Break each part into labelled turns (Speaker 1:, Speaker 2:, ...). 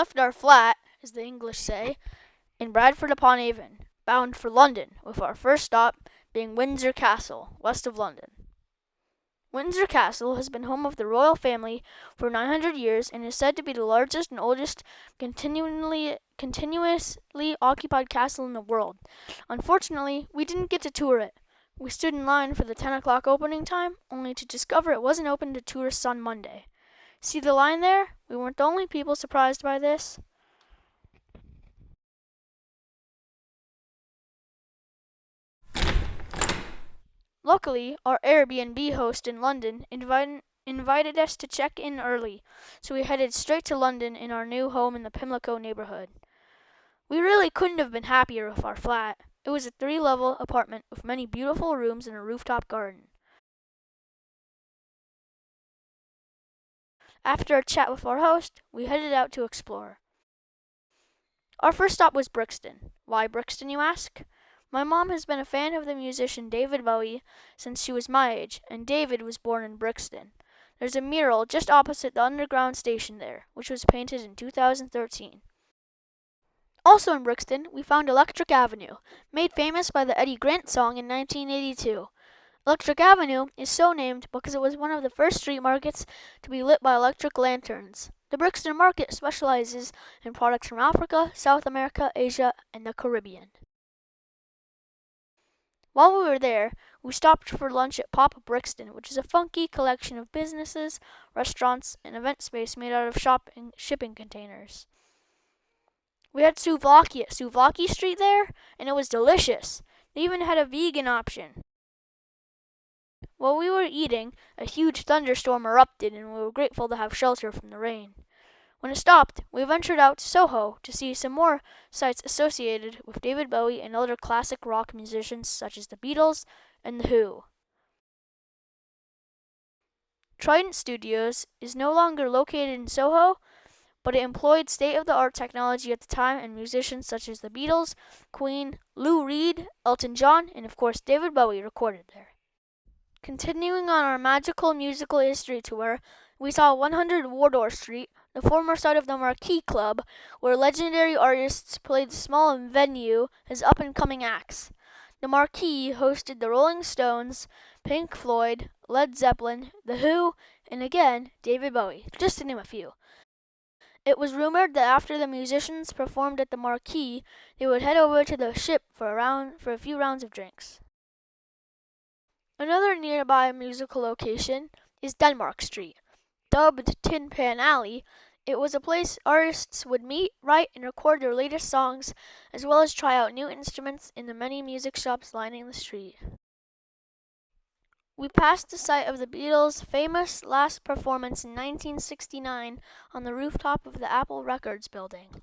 Speaker 1: left our flat, as the English say, in Bradford-upon-Avon, bound for London, with our first stop being Windsor Castle, west of London. Windsor Castle has been home of the royal family for 900 years and is said to be the largest and oldest continuously occupied castle in the world. Unfortunately, we didn't get to tour it. We stood in line for the 10 o'clock opening time, only to discover it wasn't open to tourists on Monday. See the line there? We weren't the only people surprised by this. Luckily, our Airbnb host in London invited us to check in early, so we headed straight to London in our new home in the Pimlico neighborhood. We really couldn't have been happier with our flat. It was a 3-level apartment with many beautiful rooms and a rooftop garden. After a chat with our host, we headed out to explore. Our first stop was Brixton. Why Brixton, you ask? My mom has been a fan of the musician David Bowie since she was my age, and David was born in Brixton. There's a mural just opposite the underground station there, which was painted in 2013. Also in Brixton, we found Electric Avenue, made famous by the Eddie Grant song in 1982. Electric Avenue is so named because it was one of the first street markets to be lit by electric lanterns. The Brixton market specializes in products from Africa, South America, Asia, and the Caribbean. While we were there, we stopped for lunch at Papa Brixton, which is a funky collection of businesses, restaurants, and event space made out of shipping containers. We had souvlaki at Souvlaki Street there, and it was delicious. They even had a vegan option. While we were eating, a huge thunderstorm erupted, and we were grateful to have shelter from the rain. When it stopped, we ventured out to Soho to see some more sites associated with David Bowie and other classic rock musicians such as the Beatles and The Who. Trident Studios is no longer located in Soho, but it employed state-of-the-art technology at the time, and musicians such as the Beatles, Queen, Lou Reed, Elton John, and of course David Bowie recorded there. Continuing on our magical musical history tour, we saw 100 Wardour Street, the former site of the Marquee Club, where legendary artists played the small venue as up-and-coming acts. The Marquee hosted the Rolling Stones, Pink Floyd, Led Zeppelin, The Who, and again, David Bowie, just to name a few. It was rumored that after the musicians performed at the Marquee, they would head over to the Ship for a few rounds of drinks. Another nearby musical location is Denmark Street. Dubbed Tin Pan Alley, it was a place artists would meet, write, and record their latest songs, as well as try out new instruments in the many music shops lining the street. We passed the site of the Beatles' famous last performance in 1969 on the rooftop of the Apple Records building.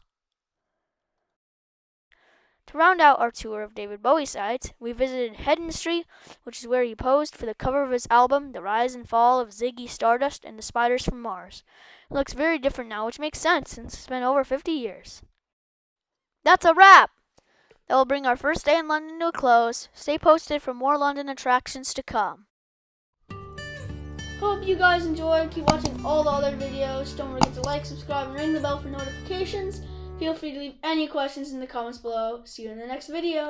Speaker 1: To round out our tour of David Bowie sites, we visited Hedden Street, which is where he posed for the cover of his album, The Rise and Fall of Ziggy Stardust and the Spiders from Mars. It looks very different now, which makes sense since it's been over 50 years. That's a wrap! That will bring our first day in London to a close. Stay posted for more London attractions to come. Hope you guys enjoyed. Keep watching all the other videos. Don't forget to like, subscribe, and ring the bell for notifications. Feel free to leave any questions in the comments below. See you in the next video.